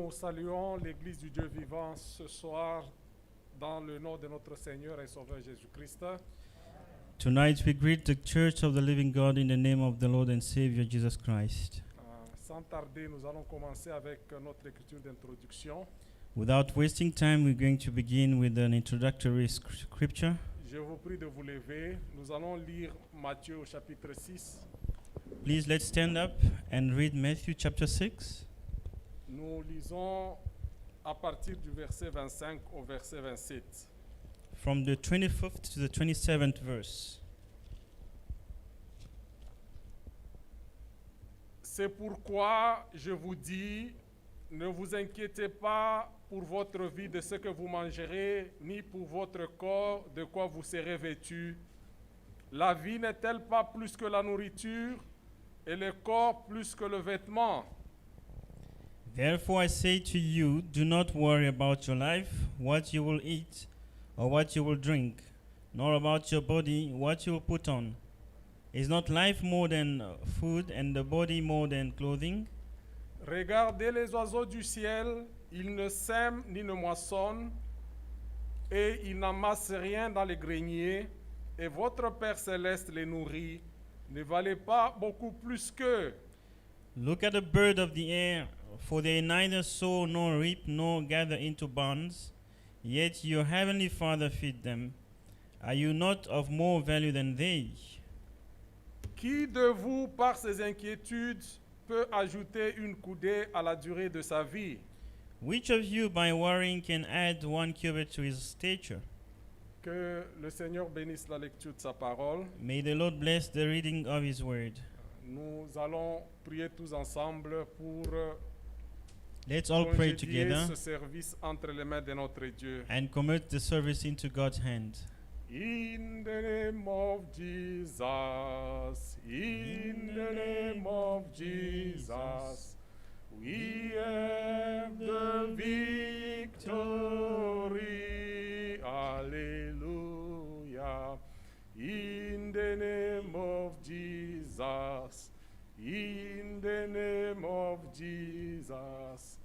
Nous saluons l'Église du Dieu vivant ce soir dans le nom de notre Seigneur et Sauveur Jésus-Christ. Tonight we greet the Church of the Living God in the name of the Lord and Savior Jesus Christ. Sans tarder, nous allons commencer avec notre écriture d'introduction. Without wasting time, we're going to begin with an introductory scripture. Je vous prie de vous lever. Nous allons lire Matthieu au chapitre 6. Please let's stand up and read Matthew chapter 6. Nous lisons à partir du verset 25 au verset 27. From the 25th to the 27th verse. C'est pourquoi je vous dis, ne vous inquiétez pas pour votre vie de ce que vous mangerez, ni pour votre corps de quoi vous serez vêtus. La vie n'est-elle pas plus que la nourriture, et le corps plus que le vêtement? Therefore I say to you, do not worry about your life, what you will eat or what you will drink, nor about your body, what you will put on. Is not life more than food, and the body more than clothing? Regardez les oiseaux du ciel, ils ne sèment ni ne moissonnent, et ils n'amassent rien dans les greniers, et votre Père céleste les nourrit. Ne valez pas beaucoup plus qu'eux? Look at the bird of the air, for they neither sow nor reap nor gather into barns, yet your heavenly Father feeds them. Are you not of more value than they? Qui de vous, par ses inquiétudes, peut ajouter une coudée à la durée de sa vie? Which of you by worrying can add 1 cubit to his stature? Que le Seigneur bénisse la lecture de sa parole. May the Lord bless the reading of his word. Nous allons prier tous ensemble pour Let's all pray congédier together ce service entre les mains de notre Dieu. and commit the service into God's hand. In the name of Jesus, in the name of Jesus, we have the victory. Hallelujah. In the name of Jesus, in the name of Jesus,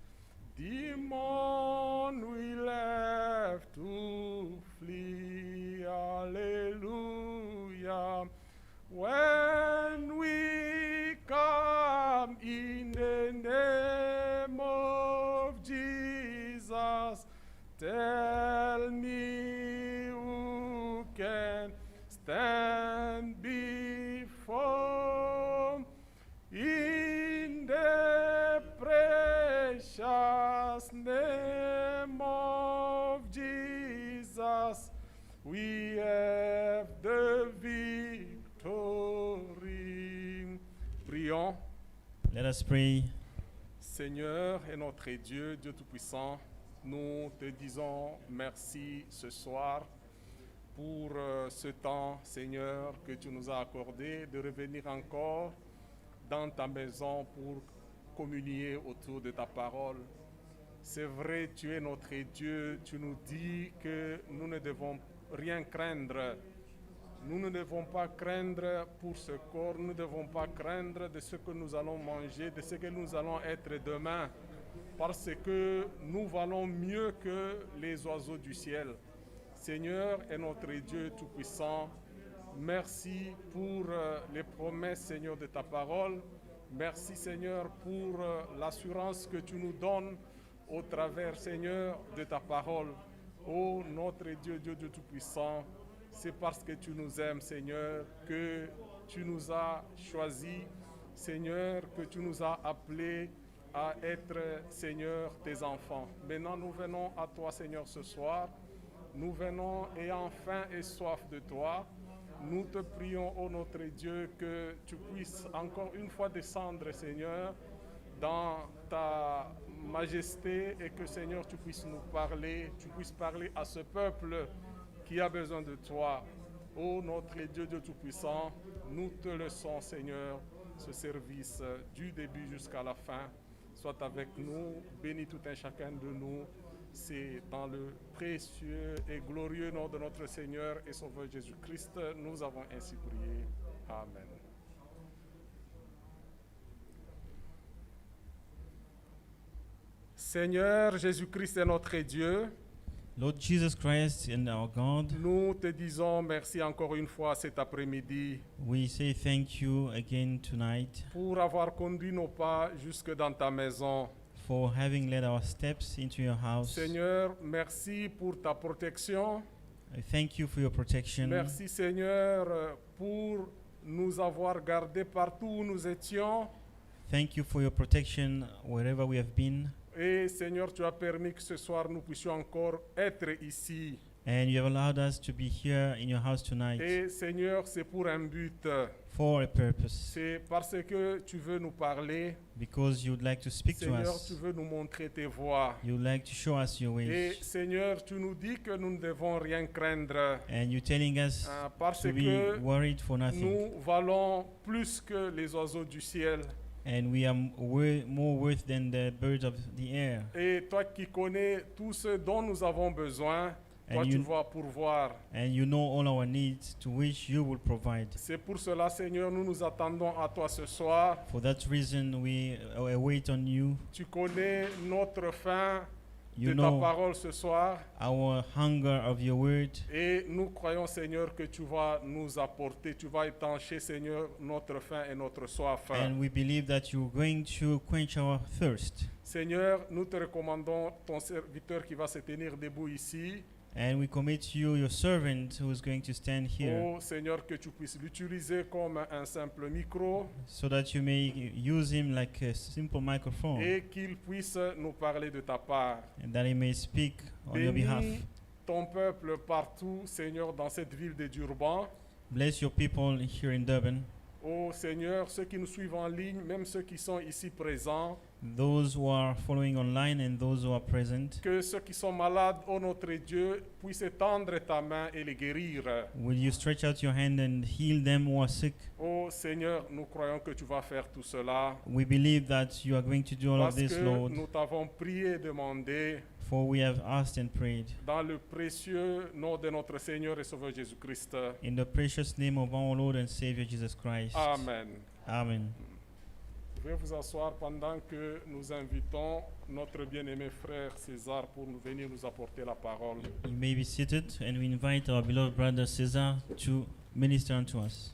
demon will have to flee. Hallelujah. When we come in the name of Jesus, tell me who can stand before in the precious name of Jesus. We have the victory. Prions. Let us pray. Seigneur et notre Dieu, Dieu Tout-Puissant, nous te disons merci ce soir pour ce temps, Seigneur, que tu nous as accordé de revenir encore dans ta maison pour communier autour de ta parole. C'est vrai, tu es notre Dieu, tu nous dis que nous ne devons rien craindre. Nous ne devons pas craindre pour ce corps, nous ne devons pas craindre de ce que nous allons manger, de ce que nous allons être demain, parce que nous valons mieux que les oiseaux du ciel. Seigneur et notre Dieu Tout-Puissant, merci pour les promesses, Seigneur, de ta parole. Merci, Seigneur, pour l'assurance que tu nous donnes au travers, Seigneur, de ta parole. Ô notre Dieu, Dieu Tout-Puissant, c'est parce que tu nous aimes, Seigneur, que tu nous as choisis, Seigneur, que tu nous as appelés à être, Seigneur, tes enfants. Maintenant, nous venons à toi, Seigneur, ce soir. Nous venons ayant faim et soif de toi. Nous te prions, ô notre Dieu, que tu puisses encore une fois descendre, Seigneur, dans ta majesté et que, Seigneur, tu puisses nous parler, tu puisses parler à ce peuple qui a besoin de toi. Ô notre Dieu, Dieu Tout-Puissant, nous te laissons, Seigneur, ce service du début jusqu'à la fin. Sois avec nous, bénis tout un chacun de nous. C'est dans le précieux et glorieux nom de notre Seigneur et Sauveur Jésus-Christ, nous avons ainsi prié. Amen. Seigneur Jésus-Christ est notre Dieu. Lord Jesus Christ and our God, Nous te disons merci encore une fois cet après-midi we say thank you again tonight pour avoir conduit nos pas jusque dans ta maison. for having led our steps into your house. Seigneur, merci pour ta protection. I thank you for your protection. Merci Seigneur pour nous avoir gardés partout où nous étions. Thank you for your protection wherever we have been. Et Seigneur, tu as permis que ce soir nous puissions encore être ici. And you have allowed us to be here in your house tonight Et Seigneur, c'est pour un but. for a purpose. C'est parce que tu veux nous parler. Because you would like to speak to Seigneur, tu us. veux nous montrer tes voies. You would like to show us your Et ways. Seigneur, tu nous dis que nous ne devons rien craindre And you're telling us parce to be que worried for nothing. nous valons plus que les oiseaux du ciel. And we are more worth than the birds of the air. Et toi qui connais tout ce dont nous avons besoin, toi And tu you, vas pourvoir. and you know all our needs, to which you will provide. C'est pour cela, Seigneur, nous nous attendons à toi ce soir. For that reason, we wait on you. Tu connais notre faim You de ta know parole ce soir. our hunger of your word. Et nous croyons, Seigneur, que tu vas nous apporter, tu vas étancher, Seigneur, notre faim et notre soif. And we believe that you're going to quench our thirst. Seigneur, nous te recommandons ton serviteur qui va se tenir debout ici. And we commit to you your servant who is going to stand here, Oh Seigneur, que tu puisses l'utiliser comme un simple micro so that you may use him like a simple microphone, et qu'il puisse nous parler de ta part. and that he may speak on your behalf. Bénis ton peuple partout, Seigneur, dans cette ville de Durban. Bless your people here in Durban, Oh Seigneur, ceux qui nous suivent en ligne, même ceux qui sont ici présents, those who are following online and those who are present. que ceux qui sont malades, oh notre Dieu, puissent étendre ta main et les guérir. Will you stretch out your hand and heal them who are sick? Oh Seigneur, nous croyons que tu vas faire tout cela We believe that you are going to do all of parce this, que Lord, nous t'avons prié et demandé for we have asked and prayed. dans le précieux nom de notre Seigneur et Sauveur Jésus-Christ. In the precious name of our Lord and Savior Jesus Christ. Amen. Amen. Je vais vous asseoir pendant que nous invitons notre bien-aimé frère César pour nous venir nous apporter la parole. You may be seated, and we invite our beloved brother Cesar to minister unto us.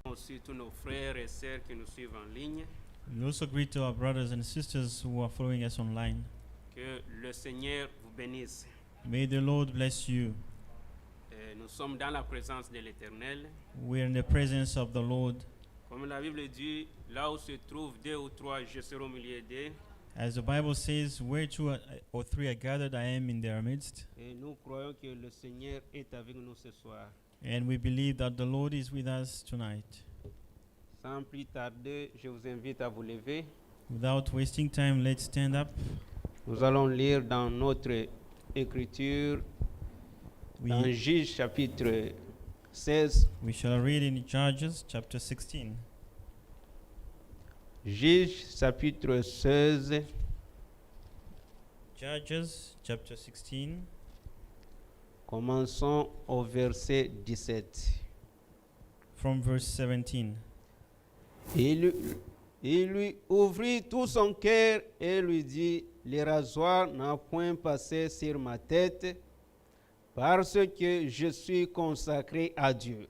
Aussi tous nos frères et sœurs qui nous suivent en ligne. We also greet our brothers and sisters who are following us online. Que le Seigneur vous bénisse. May the Lord bless you. Nous sommes dans la présence de l'Éternel. We are in the presence of the Lord. Comme la Bible dit, là où se trouvent deux ou trois, je serai au milieu d'eux. As the Bible says, where two or three are gathered, I am in their midst. Et nous croyons que le Seigneur est avec nous ce soir. And we believe that the Lord is with us tonight. Sans plus tarder, je vous invite à vous lever. Without wasting time, let's stand up. Nous allons lire dans notre écriture, dans We, Juge chapitre 16. we shall read in Judges chapter 16. Juge chapitre 16, Judges chapter 16, commençons au verset 17. from verse 17. Il lui ouvrit tout son cœur et lui dit, le rasoir n'a point passé sur ma tête, parce que je suis consacré à Dieu.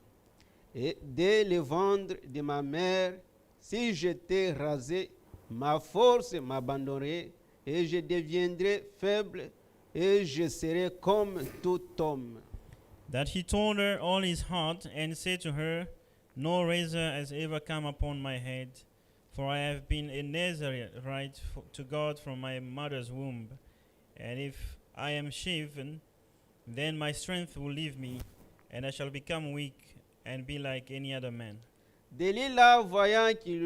Et dès le ventre de ma mère, si j'étais rasé, ma force m'abandonnerait, et je deviendrais faible, et je serais comme tout homme. That he told her all his heart, and said to her, No razor has ever come upon my head, for I have been a Nazarite to God from my mother's womb. And if I am shaven, then my strength will leave me, and I shall become weak and be like any other man. Delilah, voyant qu'il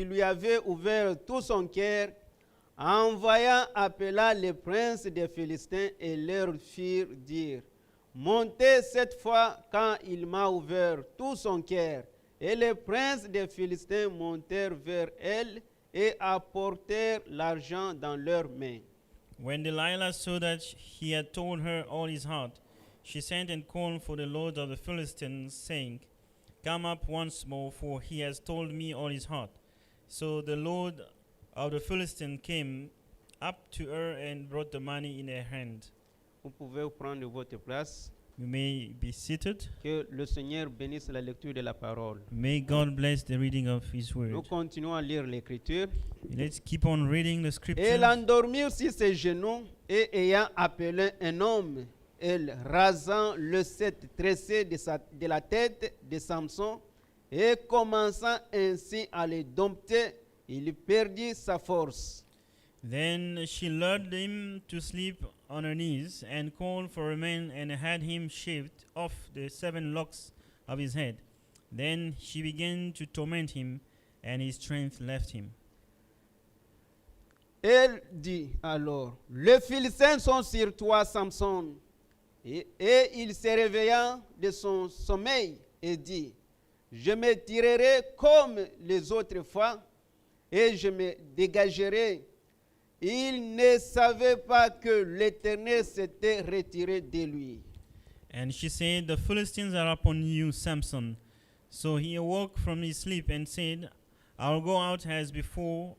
lui avait ouvert tout son cœur, envoya appela les princes des Philistins et leur firent dire, montez cette fois quand il m'a ouvert tout son cœur. Et les princes des Philistins montèrent vers elle et apportèrent l'argent dans leurs mains. When Delilah saw that he had told her all his heart, she sent and called for the lord of the Philistines, saying, Come up once more, for he has told me all his heart. So the lord of the Philistines came up to her and brought the money in her hand. Vous pouvez prendre votre place. You may be seated. Que le Seigneur bénisse la lecture de la parole. May God bless the reading of his word. Nous continuons à lire l'Écriture. Let's keep on reading the Et scripture. l'endormirent sur ses genoux, et ayant appelé un homme, elle rasant le set tressé de la tête de Samson, et commençant ainsi à le dompter, il perdit sa force. Then she lulled him to sleep on her knees, and called for a man, and had him shaved off the 7 locks of his head. Then she began to torment him, and his strength left him. Elle dit alors, les Philistins sont sur toi, Samson. Et il se réveilla de son sommeil et dit, je me tirerai comme les autres fois, et je me dégagerai. Il ne savait pas que l'Éternel s'était retiré de lui. And she said, The Philistines are upon you, Samson. So he awoke from his sleep and said, I'll go out as before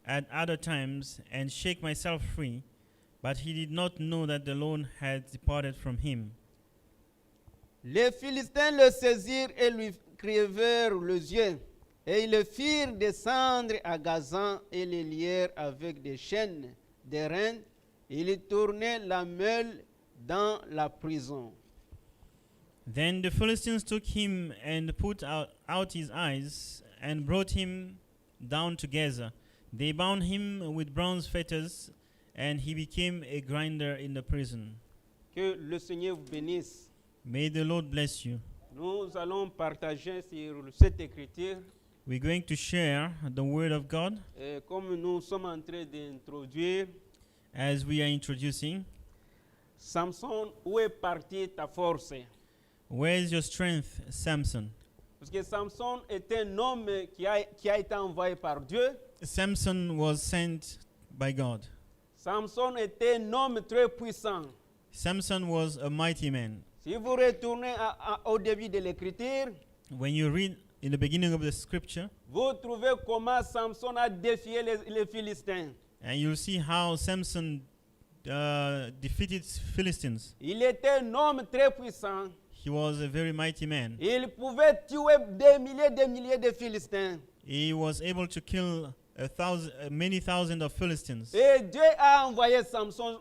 at other times and shake myself free. But he did not know that the Lord had departed from him. Les Philistins le saisirent et lui crevèrent les yeux. Et ils le firent descendre à Gazan et le lièrent avec des chaînes d'airain. Ils tournaient la meule dans la prison. Then the Philistines took him and put out his eyes and brought him down to Gaza. They bound him with bronze fetters, and he became a grinder in the prison. Que le Seigneur vous bénisse. May the Lord bless you. Nous allons partager sur cette écriture. We're going to share the word of God Et comme nous sommes en train d'introduire, as we are introducing. Samson, où est partie ta force? Where is your strength, Samson? Parce que Samson est un homme qui a été envoyé par Dieu. Samson was sent by God. Samson était un homme très puissant. Samson was a mighty man. Si vous retournez au début de l'écriture, When you read in the beginning of the scripture, vous trouvez comment Samson a défié les Philistins. and you'll see how Samson defeated Philistines. Il était un homme très puissant. He was a very mighty man. Il pouvait tuer des milliers de Philistins. He was able to kill many thousands of Philistines. Et Dieu a envoyé Samson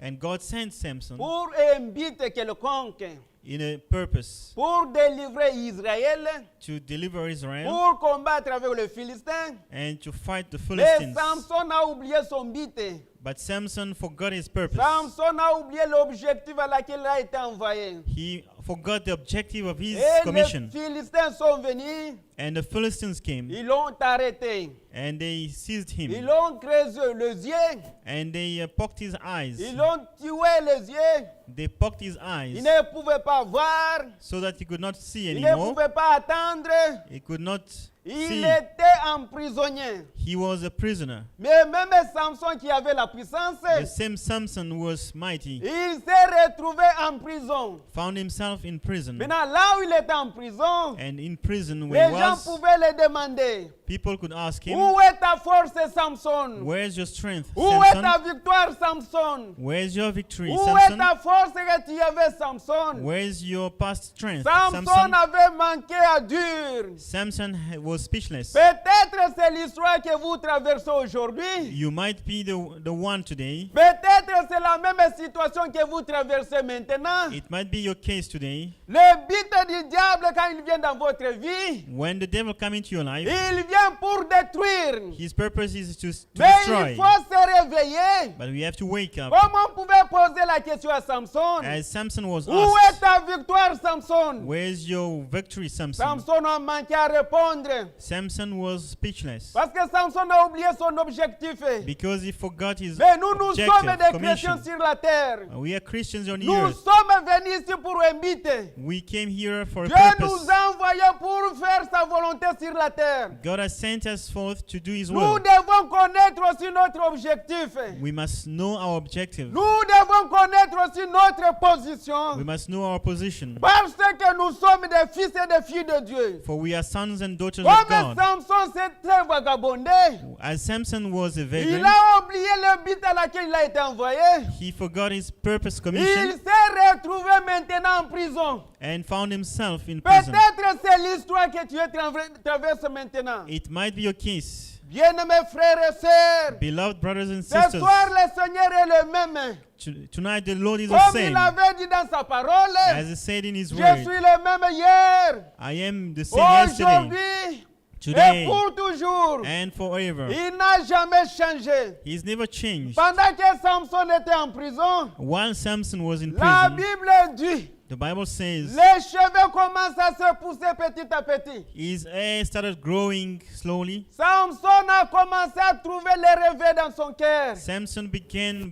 And God sent Samson pour un but quelconque, in a purpose pour délivrer Israël, to deliver Israel pour combattre avec les Philistins. and to fight the Mais Philistines. Samson a oublié son but. But Samson forgot his purpose. Samson a oublié l'objectif à laquelle il a été envoyé. He forgot the objective of his Et les commission. Philistins sont venus, And the Philistines came ils l'ont arrêté. and they seized Ils him l'ont creusé les yeux. and they poked his eyes. Ils l'ont tué les yeux. They poked his eyes Il ne pouvait pas voir. so that he could not see Il ne anymore. pouvait pas attendre. He could not Il see. était emprisonné. He was a prisoner. Mais même Samson qui avait la puissance, The same Samson was mighty, il s'est retrouvé en prison. found himself in prison. Maintenant, là où il était en prison, And in prison where les he gens was, pouvaient le demander. people could ask him, Où est ta force, Samson? Where's your strength, Où est ta Samson? victoire, Samson? Where's your victory, Où est Samson? ta force que tu avais, Samson? Where's your past strength, Samson Samson? avait manqué à dur. Samson was speechless. Peut-être c'est l'histoire que vous traversez aujourd'hui. You might be the one today. Peut-être c'est la même situation que vous traversez maintenant. It might be your case today. Le but du diable quand il vient dans votre vie, When the devil comes into your life, il vient pour détruire. his purpose is to Mais il destroy. faut se réveiller. But we have to wake up. Comment on pouvait poser la question à Samson? As Samson was Où est asked, ta victoire, Samson? where's your victory, Samson? Samson a manqué à répondre. Samson was speechless Parce que Samson a oublié son objectif. because he forgot his Mais nous sommes objective, des chrétiens chrétiens nation. sur la terre. We are Christians on the Nous earth. sommes venus ici pour inviter. We came here for a Dieu purpose. nous a envoyés pour faire sa volonté sur la terre. God has sent us forth to do His Nous will. devons connaître aussi notre objectif. We must know our objective. Nous devons connaître aussi notre position. We must know our position. Parce que nous sommes des fils et des filles de Dieu. For we are sons and daughters of Comme God. Samson s'était vagabondé, As Samson was a il vagrant, a oublié le but à laquelle il a été envoyé. he forgot his purpose Il commission s'est retrouvé maintenant en prison. and found himself in prison. Peut-être c'est l'histoire que tu traverses maintenant. It might be your case. Bien-aimés frères et sœurs, Beloved brothers and ce sisters, soir le Seigneur est le même. tonight the Lord is the Comme il same. avait dit dans sa parole, As he said in His je word, suis le même hier, I am the same yesterday, aujourd'hui et today, pour toujours. and forever. Il n'a jamais changé. He's never changed. Pendant que Samson était en prison, While Samson was in la prison, Bible dit, the Bible says les cheveux commencent à se pousser petit à petit. his hair started growing slowly. Samson a commencé à trouver le réveil dans son cœur. Samson began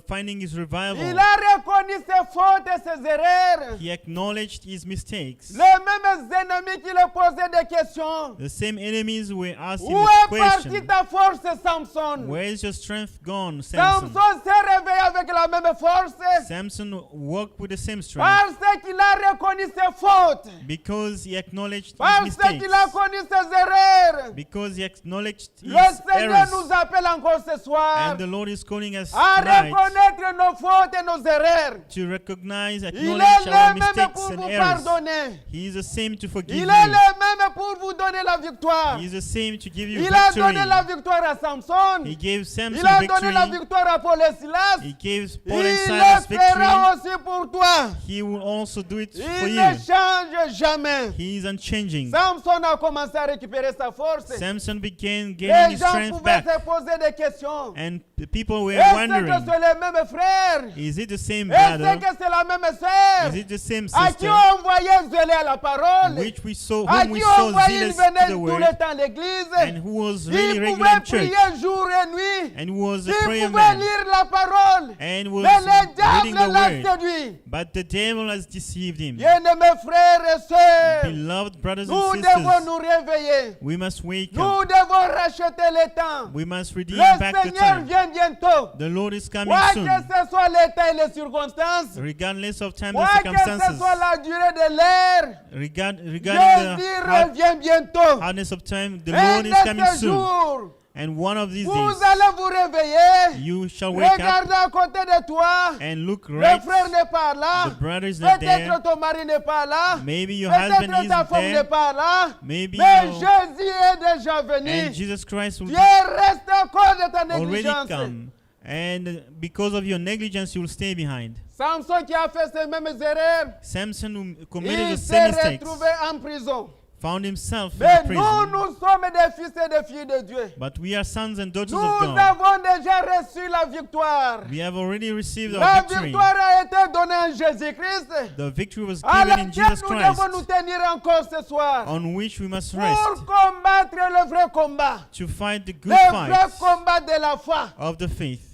finding his Il revival. a reconnu ses fautes et ses erreurs. He acknowledged his mistakes. Les mêmes ennemis qui lui posaient des questions. The same enemies were asking Où the est partie question, ta force, Samson? where is your strength gone, Samson? Samson s'est réveillé avec la même force Samson walked with the same strength parce qu'il a reconnu ses fautes, because he acknowledged his parce mistakes, qu'il a connu ses erreurs. because he acknowledged his Le Seigneur errors. nous appelle encore ce soir And the Lord is calling us à tonight reconnaître nos fautes et nos erreurs. to recognize, Il acknowledge est our le même mistakes pour and vous errors. pardonner. He is the same to forgive Il you. est le même pour vous donner la victoire. He is the same to give you Il a victory. donné la victoire à Samson. He gave Samson Il a donné la victory. victoire à Paul et Silas. He gave Il Paul and le Silas victory. fera aussi pour toi. He will also do it for Il you. ne change jamais. He is unchanging. Samson a commencé à récupérer sa force. Samson began Les gaining his gens strength pouvaient back, se poser des questions. and the people were Est-ce que wondering, c'est les mêmes frères? is it the same Est-ce brother? que c'est la même sœur? Is it the same À qui sister on envoyait zélé à la parole? which we saw, À whom we qui on saw envoyait zealous venait to the tout word, le temps à l'église? and who was really Il regular pouvait in church, prier jour et nuit. and who was a Il prayer pouvait man, lire la parole. and was Mais le reading diable the l'a word. séduit. But the devil has deceived him. Bien-aimés frères et sœurs, Beloved brothers nous and devons sisters, nous réveiller. we must wake up. Nous devons racheter le temps. We must redeem Le back the Seigneur time. vient bientôt. The Lord is coming Quoi soon. que ce soit l'état et les circonstances, Regardless of time quoi and que ce circumstances, soit la durée de l'ère, regarding Jésus the revient bientôt. hardness of time, the Un Lord de is coming ces soon. jours, And one of these vous days, allez vous réveiller. you shall wake up Regardez à côté de toi. and look Le right. frère n'est pas là. The brother is not there. Peut-être ton mari n'est pas là. Maybe your husband Peut-être ta isn't femme n'est there. pas là. Maybe Mais your- Jésus est déjà and venu. Jesus Christ will Dieu reste à cause de ta already négligence. come. And because of your negligence, you will stay behind. Samson qui a fait ces mêmes erreurs, Samson, who committed il the s'est same mistakes, retrouvé en prison. found himself in Mais prison. nous sommes des fils et des filles de Dieu. But we are sons and daughters Nous of God. avons déjà reçu la victoire. We have already received our La victory. victoire a été donnée en Jésus-Christ, The victory was à given in laquelle Jesus nous Christ, devons nous tenir encore ce soir on which we must rest pour combattre le vrai combat, to fight the good le vrai fight combat de la foi. of the faith.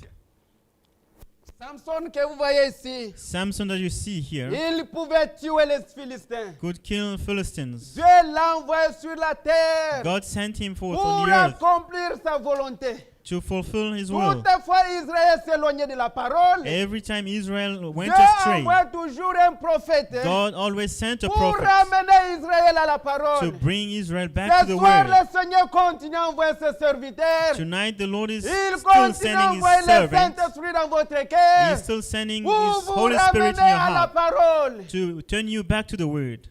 Samson que vous voyez ici, Samson that you see here il pouvait tuer les Philistins. could kill Philistines. Dieu l'a envoyé sur la terre God sent him forth pour on the earth accomplir sa volonté. to fulfill his will. Toutefois, Israël s'éloignait de la parole. Every time Israel went Dieu astray, envoie toujours un prophète God always sent a pour prophet ramener Israël à la to parole. bring Israel back to Ce the soir, word. le Seigneur continue à envoyer ses serviteurs. Tonight the Lord is Il still continue à sending envoyer his le servant. Saint-Esprit dans votre He cœur is still sending pour his vous Holy Spirit ramener in your à la heart parole. to turn you back to the word.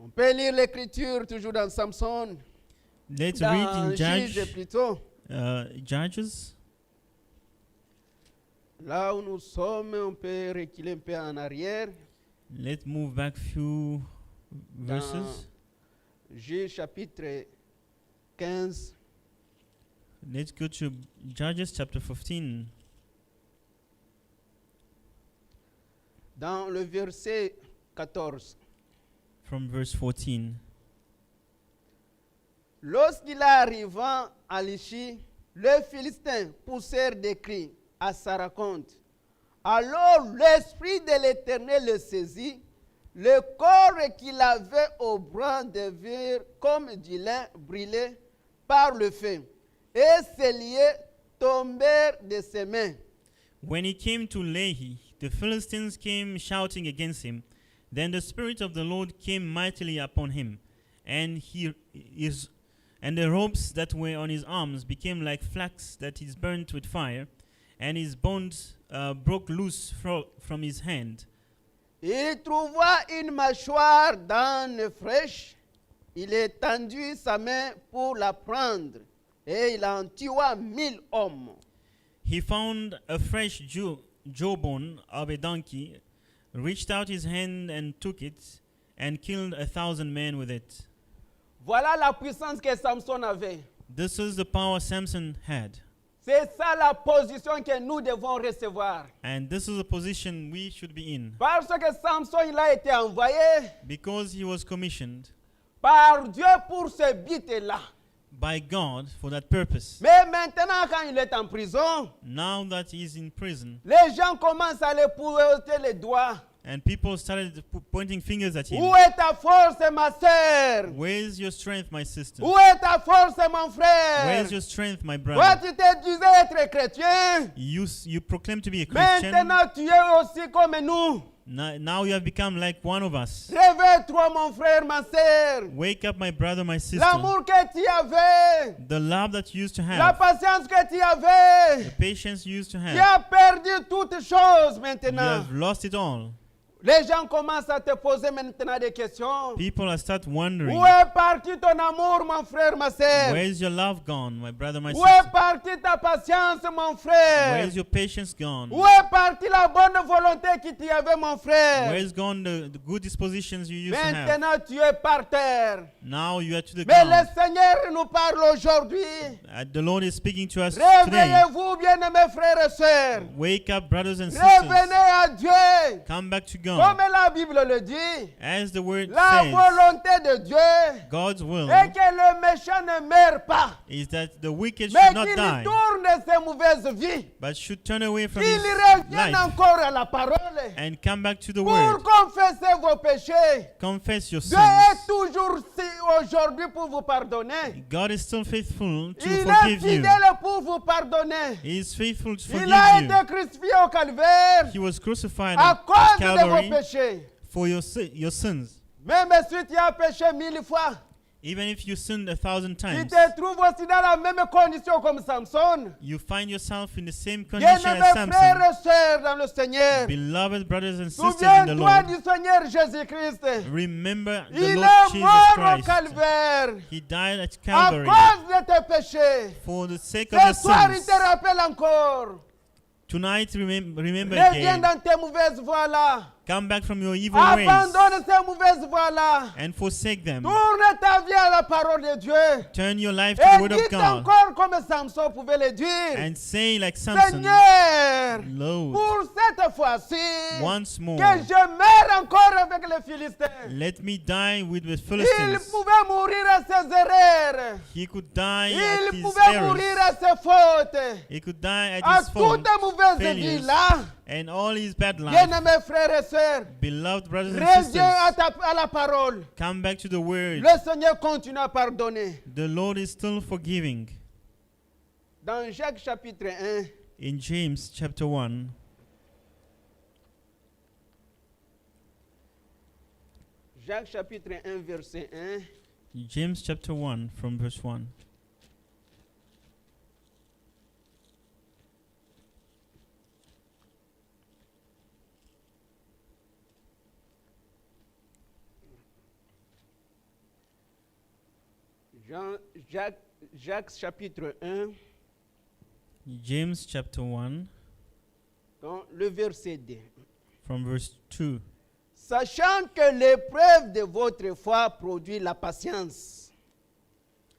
On peut lire l'écriture toujours dans Samson, Let's read dans in Juge plutôt. Judges. Là où nous sommes, on peut reculer un peu en arrière. Let's move back few Dans verses. Juge chapitre 15. Let's go to Judges chapter 15. Dans le verset 14. From verse 14. Lorsqu'il arriva à Lichi, les Philistins poussèrent des cris à sa rencontre. Alors l'Esprit de l'Éternel le saisit. Le corps qu'il avait au bras devint comme du lin brûlé par le feu. Et ses liens tombèrent de ses mains. When he came to Lehi, the Philistines came shouting against him. Then the Spirit of the Lord came mightily upon him, and the ropes that were on his arms became like flax that is burnt with fire, and his bonds broke loose from his hand. Il trouva une mâchoire d'âne fraîche. Il étendit sa main pour la prendre, et il en tua 1000 hommes. He found a fresh jawbone of a donkey, reached out his hand and took it, and killed 1,000 men with it. Voilà la puissance que Samson avait. This is the power Samson had. C'est ça la position que nous devons recevoir. And this is a position we should be in. Parce que Samson, il a été envoyé Because he was commissioned par Dieu pour ce but-là. by God for that purpose. Mais maintenant, quand il est en prison, Now that he's in prison, les gens commencent à le pointer les doigts. and people started pointing fingers at him. Où est ta force, ma sœur? Where's your strength, my sister? Où est ta force, mon frère? Where's your strength, my Toi, brother? tu te disais être chrétien. You proclaim to be a Christian. Maintenant, tu es aussi comme nous. Now you have become like one of us. Réveille-toi, mon frère, ma sœur. Wake up, my brother, my sister. L'amour que tu avais, The love that you used to la have, patience que tu avais, the patience you used to tu have, as perdu toutes choses you maintenant. have lost it all. Les gens commencent à te poser maintenant des questions. People are start wondering, Où est parti ton amour, mon frère, ma sœur? where's your love gone, my brother, my Où est sister? partie ta patience, mon frère? Where's your patience gone? Où est partie la bonne volonté que tu avais, mon frère? Where's gone the good dispositions you used to have? Maintenant, tu es par terre. Now you are to the Mais le ground. Seigneur nous parle aujourd'hui. The Lord is speaking to us today. Réveillez-vous, bien-aimés frères et sœurs. Wake up, brothers and Revenez sisters. à Dieu. Come back to Comme God. la Bible le dit, As the word la says, volonté de Dieu God's will est que le méchant ne meure pas, is that the wicked mais should not qu'il die, tourne de ses mauvaises vies. but should turn away from Qu'il his revienne life encore à la parole and come back to the pour word. confesser vos péchés. Confess your Dieu est sins. toujours aujourd'hui pour vous pardonner. God is still faithful to Il est forgive you. fidèle pour vous pardonner. He is faithful to Il forgive a you. été crucifié au calvaire He was crucified à on cause de vos Calvary péchés. for your sins. Même si tu as péché 1000 fois, Even if you sinned 1,000 tu times, te trouves aussi dans la même condition comme Samson. you find yourself in the same condition Bien-aimés as frères Samson. et sœurs dans le Seigneur, Beloved brothers and sisters in the souviens-toi Lord, du Seigneur Jésus-Christ. remember the Il Lord est Jesus mort au Christ. calvaire He died at à Calvary cause de tes péchés. for the sake of your Ce soir, il sins. te rappelle encore. Tonight, remember Reviens again. dans tes mauvaises voies-là. Come back from your evil ways Abandonne ces mauvaises voies-là. and forsake them. Tourne ta vie à la parole de Dieu. Turn your life to the Et word of dis God encore comme Samson pouvait le dire. and say like Samson, Seigneur, Lord, pour cette fois-ci, once more, que je meure encore avec les Philistins. let me die with the Il Philistines. pouvait mourir à ses erreurs. He could die at Il his pouvait mourir errors. à ses fautes. He could die at À his fault toutes les mauvaises failures, vies-là. and all his bad life. Bien-aimés frères et sœurs, Beloved brothers and reviens sisters, à la parole. come back to the word. Le Seigneur continue à pardonner. The Lord is still forgiving. Dans Jacques chapitre 1, In James chapter 1, Jacques chapitre 1, verset 1. James chapter 1 from verse 1. Jacques chapitre 1, James chapter 1 dans le verset 2. from verse 2. Sachant que l'épreuve de votre foi produit la patience.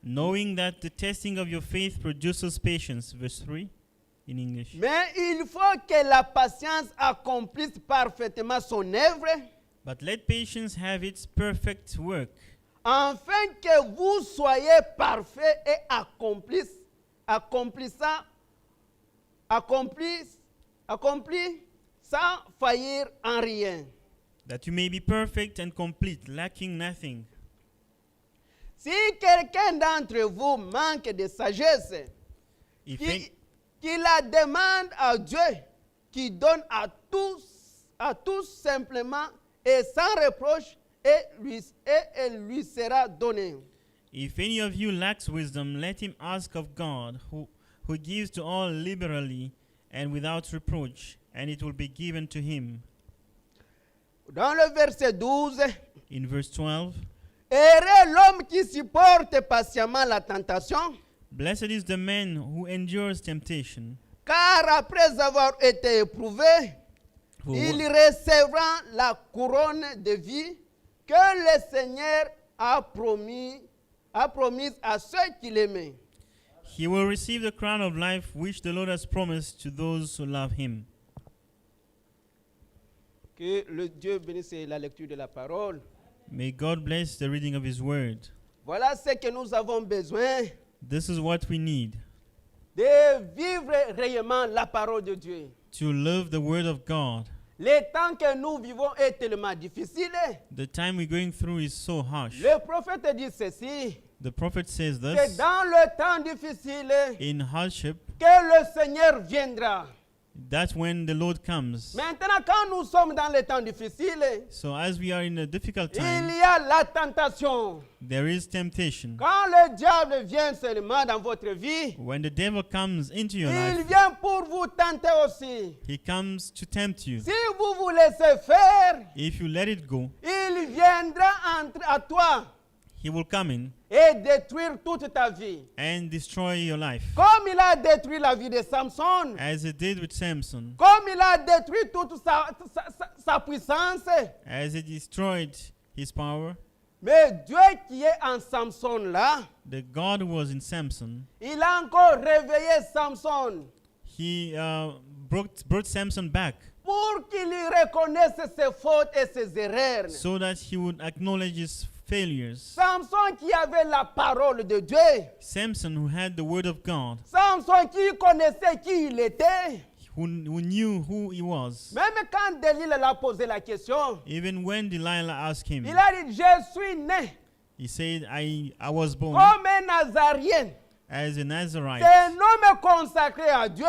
Knowing that the testing of your faith produces patience. Verse 3 in English. Mais il faut que la patience accomplisse parfaitement son œuvre, But let patience have its perfect work, afin que vous soyez parfaits et accomplissant accompli sans faillir en rien. that you may be perfect and complete, lacking nothing. Si quelqu'un d'entre vous manque de sagesse, If, qu'il any- qu'il la demande à Dieu, qui donne à tous simplement et sans reproche, et elle lui sera donnée. if any of you lacks wisdom, let him ask of God, who gives to all liberally and without reproach, and it will be given to him. Dans le verset 12, In verse 12, heureux l'homme qui supporte patiemment la tentation, blessed is the man who endures temptation, car après avoir été éprouvé, for il recevra la couronne de vie que le Seigneur a promise à ceux qui l'aiment. he will receive the crown of life which the Lord has promised to those who love him. Que le Dieu bénisse la lecture de la parole. May God bless the reading of his word. Voilà ce que nous avons besoin, This is what we need, de vivre réellement la parole de Dieu. to love the word of God. Le temps que nous vivons est tellement difficile. The time we're going through is so harsh. Le prophète dit ceci, The prophet says que this, dans le temps difficile, in hardship, que le Seigneur viendra. that's when the Lord comes. Maintenant, quand nous sommes dans les temps difficiles, So as we are in a difficult il time, y a la tentation. there is temptation. Quand le diable vient seulement dans votre vie, When the devil comes into your il life, vient pour vous tenter aussi. he comes to tempt you. Si vous vous laissez faire, If you let it go, il viendra à toi he will come in et détruire toute ta vie. and destroy your life. Comme il a détruit la vie de Samson, As he did with Samson, comme il a détruit toute sa puissance. as he destroyed his power, Mais Dieu qui est en Samson là, the God who was in Samson, il a encore réveillé Samson he brought Samson back pour qu'il y reconnaisse ses fautes et ses erreurs. so that he would acknowledge his failures. Samson qui avait la parole de Dieu. Samson, who had the word of God, Samson qui connaissait qui il était. who knew who he was. Même quand Delilah l'a posé la question, Even when Delilah asked him, il a dit, je suis né he said, I was born comme un Nazarien. as a Nazarite, C'est un homme consacré à Dieu.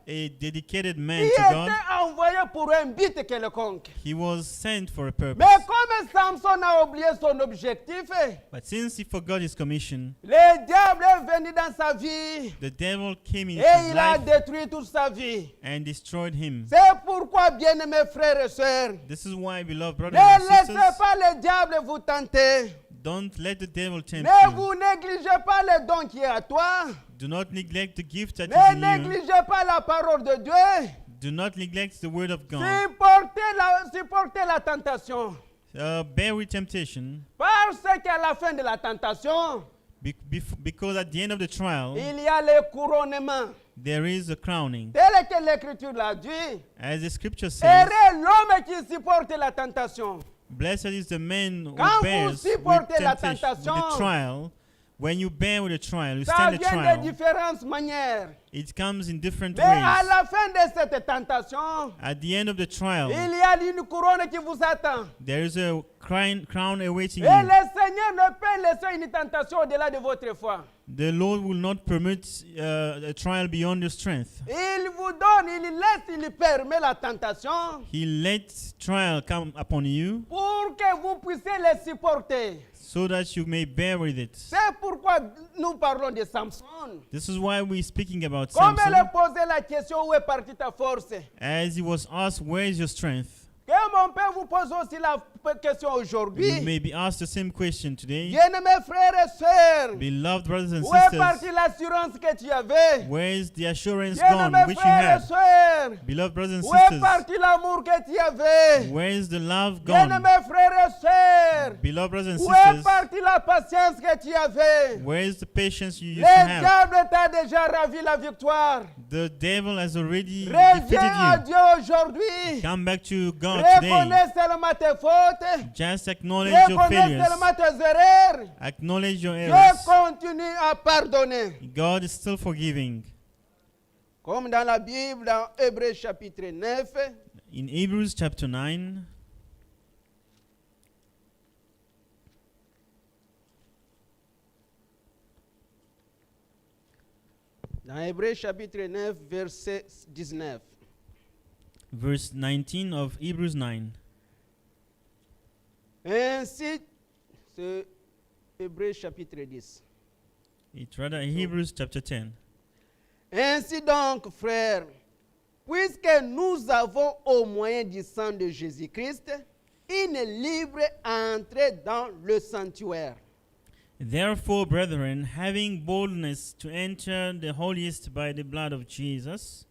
a dedicated man Il to God. était envoyé pour un but quelconque. He was sent for a purpose. Mais comme Samson a oublié son objectif, But since he forgot his commission, le diable est venu dans sa vie the devil came into et his il a life détruit toute sa vie. and destroyed him. C'est pourquoi, bien-aimés frères et sœurs, This is why, beloved brothers ne and laissez sisters, pas le diable vous tenter. don't let the devil tempt Ne you. vous négligez pas le don qui est à toi. Do not neglect the gift that Ne is in you. négligez pas la parole de Dieu. Do not neglect the word of God. Supportez la tentation. Bear with temptation, Parce qu'à la fin de la tentation, because at the end of the trial, il y a le couronnement. there is a crowning. Tel que l'Écriture l'a dit. As the scripture says, Heureux l'homme qui supporte la tentation. blessed is the man who Quand vous bears with supportez la temptation, with the tentation, trial. When you bear with a trial, you Ça stand the vient de trial. différentes manières. It comes in different Mais à ways. la fin de cette tentation, At the end of the trial, il y a une couronne qui vous attend. there is a crown awaiting Et you. le Seigneur ne peut laisser une tentation au-delà de votre foi. The Lord will not permit a trial beyond your strength. Il vous donne, il laisse, il permet la tentation He lets trial come upon you pour que vous puissiez les supporter. so that you may bear with it. C'est pourquoi nous parlons de Samson. This is why we're speaking about Comme elle a Samson. posé la question, où est partie ta force? As he was asked, where is your strength? Que mon père vous pose aussi la question You aujourd'hui. may be asked the same question today. Bien-aimés frères et sœurs, Beloved brothers and où est sisters, partie l'assurance que tu avais? where is the assurance gone Bien-aimés which you frères et had? sœurs, Beloved brothers and où est sisters, parti l'amour que tu avais? where is the love gone? Bien-aimés frères et sœurs, Beloved brothers and où est sisters, partie la patience que tu avais? where is the patience you used to Le have? diable t'a déjà ravi la victoire. The devil has already Reviens defeated à you. Dieu aujourd'hui. Come back to God today. Reconnais seulement tes fautes. Just acknowledge your Reconnais failures. seulement tes erreurs. Acknowledge your Dieu errors. continue à pardonner. God is still forgiving. Comme dans la Bible, dans Hébreux chapitre 9, In Hebrews chapter 9, dans Hébreux chapitre 9, verset 19. verse 19 of Hebrews 9. Ainsi, c'est Hébreux chapitre 10. It's rather Hebrews chapter 10. Ainsi donc, frères, puisque nous avons au moyen du sang de Jésus-Christ une libre entrée dans le sanctuaire. Therefore, brethren, having boldness to enter the holiest by the blood of Jesus,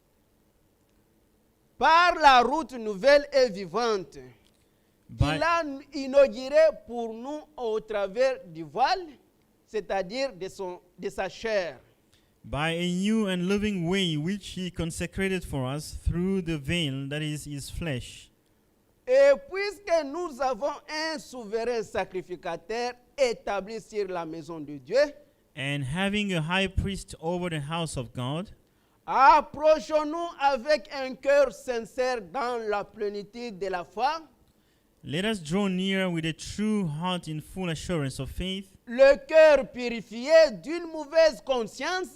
Par la route nouvelle et vivante by, qu'il a inaugurée pour nous au travers du voile, c'est-à-dire de sa chair. by a new and living way which he consecrated for us through the veil that is his flesh. Et puisque nous avons un souverain sacrificateur établi sur la maison de Dieu, And having a high priest over the house of God, approchons-nous avec un cœur sincère dans la plénitude de la foi, let us draw near with a true heart in full assurance of faith, le cœur purifié d'une mauvaise conscience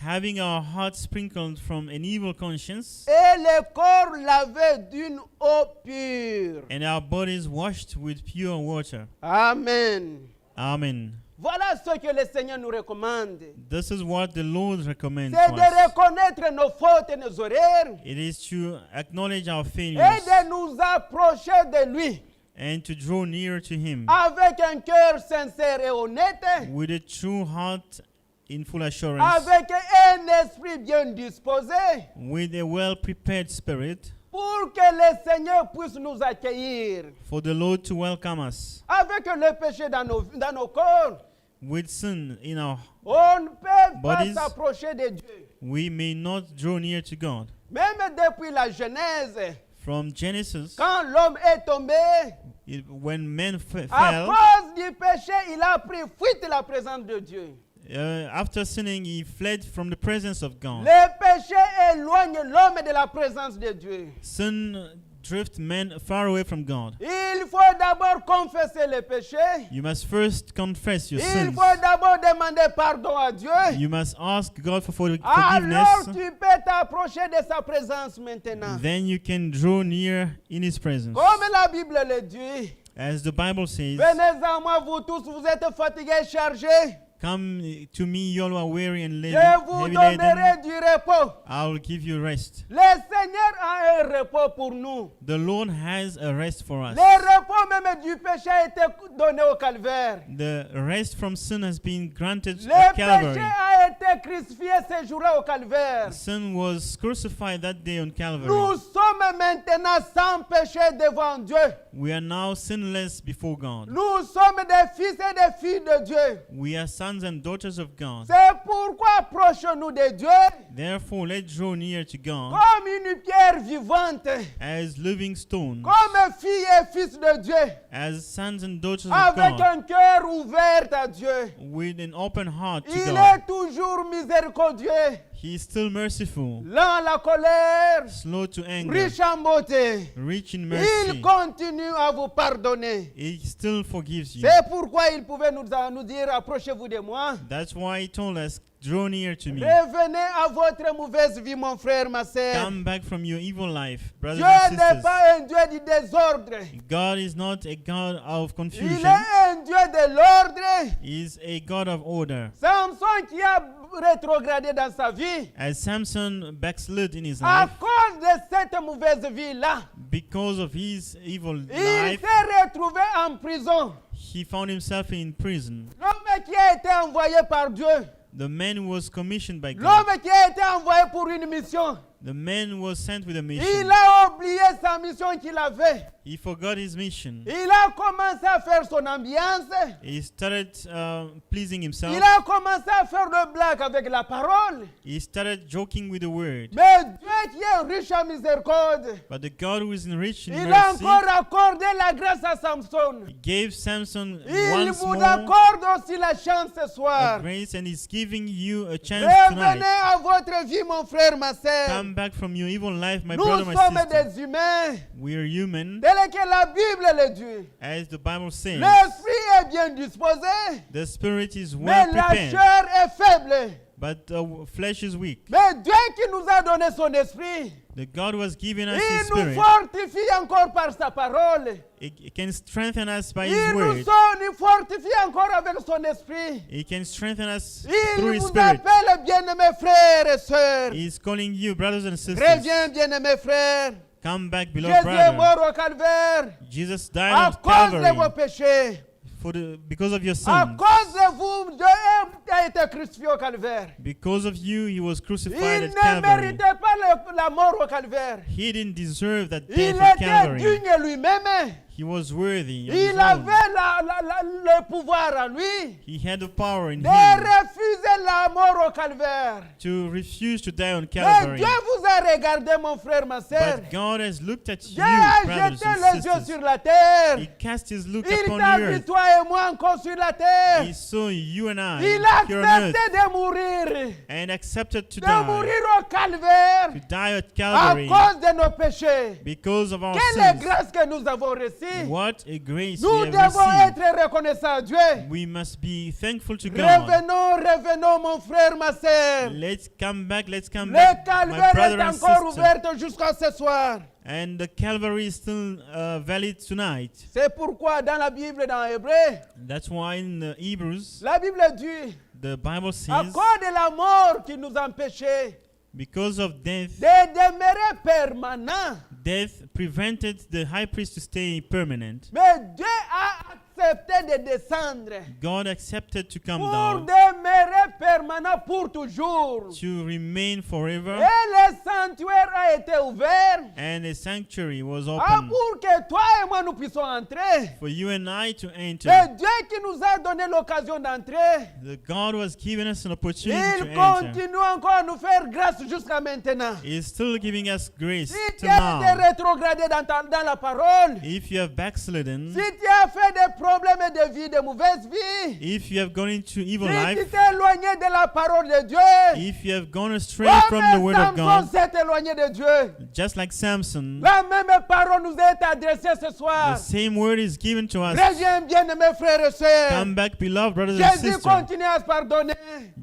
having our hearts sprinkled from an evil conscience, et le corps lavé d'une eau pure. and our bodies washed with pure water. Amen. Amen. Voilà ce que le Seigneur nous recommande. This is what the Lord recommends C'est to de us. reconnaître nos fautes et nos erreurs It is to acknowledge our et failures de nous approcher de lui and to draw near to Him avec un cœur sincère et honnête, with a true heart in full assurance, avec un esprit bien disposé with a well-prepared spirit, pour que le Seigneur puisse nous accueillir. for the Lord to welcome us. Avec le péché dans nos corps, With sin in our, on ne peut pas Bodies. s'approcher de Dieu. we may not draw near to God. Même depuis la Genèse, From Genesis, quand l'homme est tombé, when men à fell, cause du péché, il a pris fuite de la présence de Dieu. after sinning, he fled from the presence of God. Le péché éloigne l'homme de la présence de Dieu. Sin drift men far away from God. Il faut d'abord confesser le péché. You must first confess your Il sins. faut d'abord demander pardon à Dieu. You must ask God for Alors forgiveness. tu peux t'approcher de sa présence maintenant. Then you can draw near in His presence. Comme la Bible le dit, As the Bible says, venez à moi vous tous, vous êtes fatigués et chargés. come to me, you all who are weary and Je vous heavy laden. donnerai du repos. I will give you rest. Le Seigneur a un repos pour nous. The Lord has a rest for us. Le repos même du péché a été donné au calvaire. The rest from sin has been granted Le at péché Calvary. a été crucifié ce jour-là au calvaire. Sin was crucified that day on Calvary. Nous sommes maintenant sans péché devant Dieu. We are now sinless before God. Nous sommes des fils et des filles de Dieu. We are sons and daughters of God. C'est pourquoi approchons-nous de Dieu Therefore, let's draw near to God comme une pierre vivante, as living stones, comme filles et fils de Dieu, as sons and daughters of avec God, un cœur ouvert à Dieu. with an open heart to Il God. est toujours miséricordieux, He is still merciful, lent à la colère, slow to anger, riche en beauté. rich in Il mercy. continue à vous pardonner. He still forgives you. C'est pourquoi il pouvait nous dire, approchez-vous de moi. That's why He told us, draw near to me. Revenez à votre mauvaise vie, mon frère, ma sœur. Come back from your evil life, brothers Dieu and n'est sisters. pas un Dieu du désordre. God is not a God of Il confusion. est un Dieu de l'ordre. He is a God of order. Samson qui a rétrogradé dans sa vie As Samson backslid in his à life cause de cette mauvaise vie-là. because of his evil Il life, s'est retrouvé en prison. he found himself in prison. L'homme qui a été envoyé par Dieu. The man who was commissioned by God, L'homme qui a été envoyé pour une mission. The man was sent with a Il mission. a oublié sa mission qu'il avait. He forgot his mission. Il a commencé à faire son ambiance. He started pleasing himself. Il a commencé à faire le blague avec la parole. He started joking with the word. Mais Dieu qui est riche en miséricorde, But the God who is rich in il a mercy, encore accordé la grâce à Samson. He gave Samson Il once vous more accorde aussi la chance ce a soir. grace, and He's giving you a chance Revenez tonight. à votre vie, mon frère, ma sœur. Come back from your evil life, my Nous brother, my sommes sister. des humains, We are human, tel que la Bible le dit. as the Bible says. L'esprit est bien disposé, The spirit is mais well la prepared, chair est faible. but the flesh is weak. Mais Dieu qui nous a donné son esprit, The God who has given us His il nous spirit, fortifie encore par sa parole. He can strengthen us by His Il nous word. fortifie encore avec son esprit. He can strengthen us Il through His vous spirit. appelle, bien-aimés frères et sœurs. He's calling you, brothers and sisters. Reviens, bien-aimés frères. Come back, beloved Jésus est brother. mort au calvaire Jesus died à on cause de Calvary vos péchés. because of your À sins. cause de vous, Dieu a été crucifié au calvaire. Because of you, He was Il crucified at ne Calvary. méritait pas la mort au calvaire. He didn't deserve that Il death at était Calvary. digne lui-même. He was worthy of his Il own. avait le pouvoir en lui He had the power in de him refuser la mort au calvaire. to refuse to die on Mais Calvary. Dieu vous a regardé, mon frère, ma sœur. But God has looked at Dieu you, a brothers jeté and les yeux sisters. sur la terre. He cast His look Il upon t'a the vu, earth. toi et moi, encore sur la terre. He saw you and I Il a here on earth accepté de mourir. and accepted to De die, mourir au calvaire to die at à Calvary cause de nos péchés. because of our Quelle sins. grâce que nous avons reçue. What a grace Nous we have devons received. être reconnaissants à Dieu. We must be thankful to God. Revenons, mon frère, ma sœur. Let's come back, Le my calvaire brother est and encore sister. ouvert jusqu'à ce soir. And the Calvary is still valid tonight. C'est pourquoi dans la Bible, dans Hébreu, That's why in Hebrews, la Bible dit, the Bible à says, cause de la mort qui nous empêchait because of death, de demeurer permanent, death prevented the high priest to stay permanent. mais Dieu a accepté de descendre God accepted to come pour down demeurer permanent pour toujours. to remain Et forever, le sanctuaire a été ouvert and a sanctuary was ah, opened pour que toi et moi nous puissions entrer. for you and I to enter. C'est Dieu qui nous a donné l'occasion d'entrer. The God was giving us an opportunity Il to enter. continue encore à nous faire grâce jusqu'à maintenant. He is still giving us grace Si tu till as été now. rétrogradé dans la parole, If you have backslidden, si tu as fait des problèmes de vie, de mauvaise vie, if you have gone into evil si tu life, t'es éloigné de la parole de Dieu, if you have gone astray from the comme word of Samson God, s'est éloigné de Dieu, just like Samson, la même parole nous est adressée ce the soir. same word is given to us. Reviens bien, mes frères et sœurs. Come back, beloved brothers and Jésus sisters. continue à se pardonner.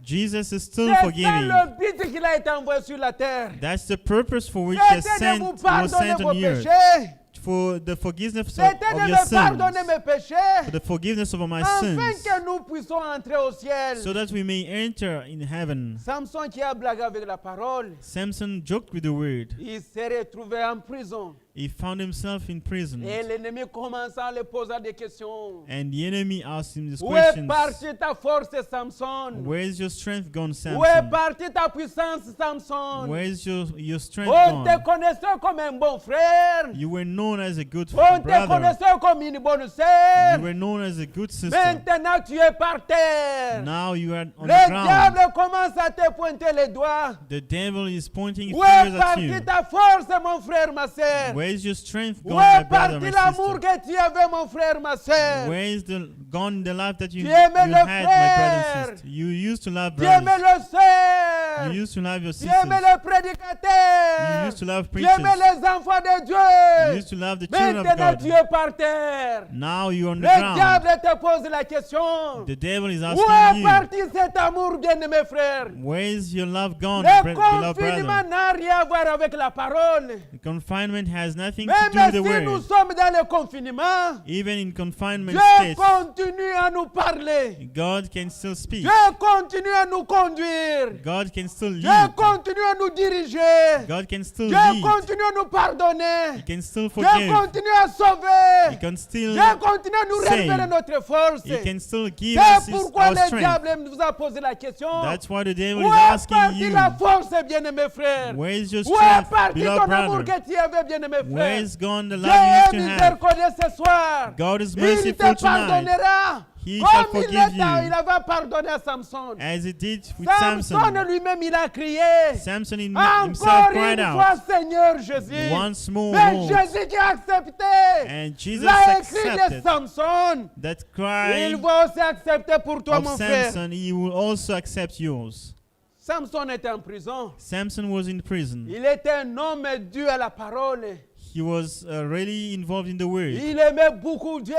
Jesus is still C'est ça forgiving. le but qu'il a été envoyé sur la terre. That's the purpose for which he C'était de vous was pardonner sent vos on the earth. péchés. For the forgiveness of C'était de your me sins. pardonner mes péchés. For the forgiveness of my Afin sins. que nous puissions entrer au ciel. So that we may enter in heaven. Samson qui a blagué avec la parole, Samson joked with the word. il s'est retrouvé en prison. He found himself in prison. Et l'ennemi commença à lui poser des questions. And the enemy asked him these Où est questions. partie ta force, Samson? Where is your strength gone, Où est Samson? partie ta puissance, Samson? Where is your strength On te gone? connaissait comme un bon frère. You were known as a good On te brother. connaissait comme une bonne You sœur. were known as a good sister. Maintenant, tu es par terre. Now you are on the Le ground. diable commence à te pointer les doigts. The devil is pointing Où est fingers at you. partie ta force, mon frère, ma sœur? Where is your strength Où gone, my est brother, parti my l'amour sister? que tu avais, mon frère, ma sœur? Where is gone the love that you Tu aimais had, le my brother frère. and sister? You used to love Tu aimais brothers. le sœur. You used to love your Tu aimais sisters. le You prédicateur. used to love Tu aimais preachers. les enfants de You Dieu. used to love the children of Maintenant, tu God. es par terre. Now you're on the Le ground. diable te pose la question. The devil is Où asking est you, parti cet amour, bien-aimé frère? where is your love gone, Le beloved confinement brother? n'a rien à voir avec la parole. The confinement has nothing to do Même with the si nous word. sommes dans le confinement, Even in confinement Dieu states, continue à nous parler. God can still speak. Dieu continue à nous conduire. God can still Dieu lead. continue à nous diriger. God can still Dieu lead. continue à nous pardonner. He can still Dieu forgive. continue à He sauver. can still Dieu continue à nous save. révéler notre force. He can still give us C'est pourquoi our le strength. diable nous a posé la question. That's why the devil Où is est asking partie you, la force, bien-aimé frère? where is your Où est strength, parti beloved ton amour brother? que tu avais, bien-aimé Where frère? is gone the Dieu love you est used to have? miséricordieux ce soir. God is Il merciful te tonight, pardonnera. He shall Comme il forgive avait you, pardonné à Samson. as He did with Samson Samson. lui-même, il a crié. Samson himself Encore cried une fois, out Seigneur Jésus. once more, Mais Jésus qui a accepté. and Jesus L'a écrit de accepted Samson. that Il cry va aussi accepter pour toi, of mon frère. Samson. He will also accept yours. Samson était en prison. Samson was in prison. Il était un homme dû à la parole. He was really involved in the word. Il aimait beaucoup Dieu.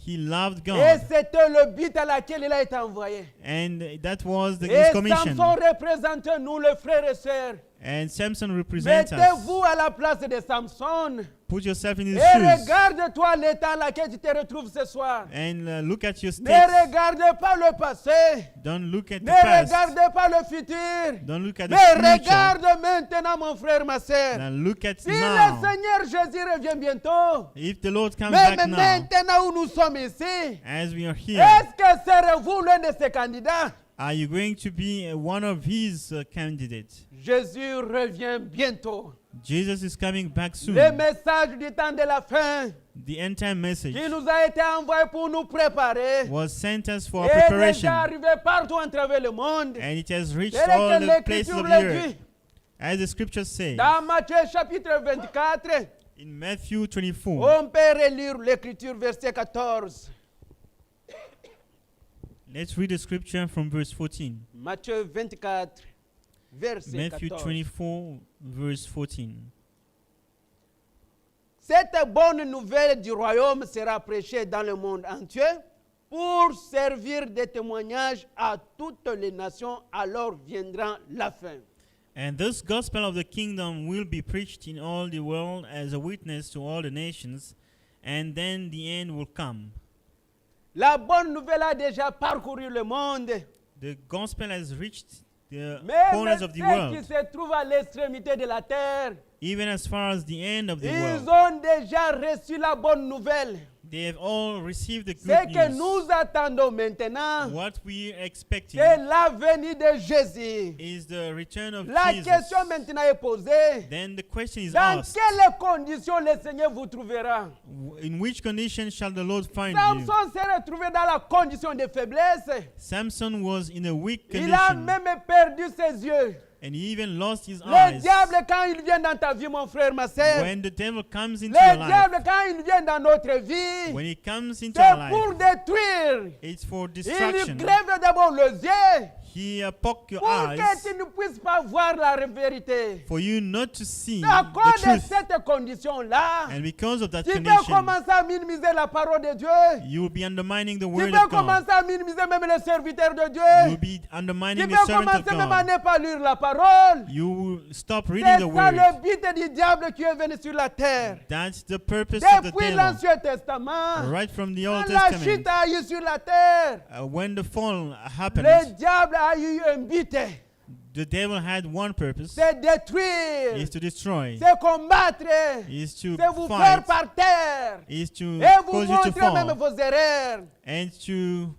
He loved Et God, c'était le but à laquelle il a été envoyé. and that was his Et commission. Samson représente nous, les frères et sœurs. And Samson represents us. Mettez-vous à la place de Samson. Put yourself in his Et shoes regarde-toi l'état dans lequel tu te retrouves ce soir. and look at your Ne state. regardez pas le passé. Don't look at the Ne past. regardez pas le futur. Don't look at the Mais future. regarde maintenant, mon frère, ma sœur. Now look at Si le now. Seigneur Jésus revient bientôt, If the Lord comes même back now, maintenant où nous sommes ici, as we are here, est-ce que serez-vous l'un de ces candidats? are you going to be one of his candidates? Jésus revient bientôt. Jesus is coming back soon. Le message du temps de la fin The end time message qui nous a été envoyé pour nous préparer was sent us for our est preparation, déjà arrivé partout à travers le monde. and it has reached Tel all que the places l'Écriture of the le earth. dit. As the scriptures say Dans Matthieu chapitre 24, in Matthew 24, on peut relire l'Écriture verset 14. let's read the scripture from verse 14. Matthieu 24, verset Matthew 14. 24, verse 14. Cette bonne nouvelle du royaume sera prêchée dans le monde entier pour servir de témoignage à toutes les nations, alors viendra la fin. And this gospel of the kingdom will be preached in all the world as a witness to all the nations, and then the end will come. La bonne nouvelle a déjà parcouru le monde, The gospel has reached the même corners ceux of the qui world, se trouvent à l'extrémité de la terre, even as far as the end of the ils world. ont déjà reçu la bonne nouvelle. They have all received the Ce good que news. nous attendons maintenant, What we are expecting c'est la venue de Jésus. is the return of La Jesus. question maintenant est posée. Then the question is Dans asked, quelles conditions le Seigneur vous trouvera? in which condition shall the Lord find you? Samson s'est retrouvé dans la condition de faiblesse. Samson was in a weak Il a condition, même perdu ses yeux. and he even lost his Le eyes. diable, quand il vient dans ta vie, mon frère, ma soeur, When the devil comes into your le life, diable, quand il vient dans notre vie, when he comes into our c'est pour life, détruire. it's for Il destruction. grève d'abord les yeux He poke your pour eyes que tu ne puisses pas voir la vérité. for you not to see À the cause de truth. cette condition-là, And because of that tu peux condition, commencer à minimiser la parole de Dieu. you will be undermining the Tu word peux of God. commencer à minimiser même les serviteurs de You will Dieu. be Tu undermining the peux servant of commencer même à God. ne pas lire la parole. You will stop C'est reading the ça word. le but du diable qui est venu sur la terre. That's the purpose of the Depuis devil. l'Ancien Testament, Right from the quand Old la Testament, chute a eu sur la terre, when the fall le happened, diable a eu un but. the devil had one purpose, C'est détruire, is to destroy, c'est combattre, is to c'est vous faire fight, par terre. is to Et vous cause you to montrer même fall, vos erreurs. and to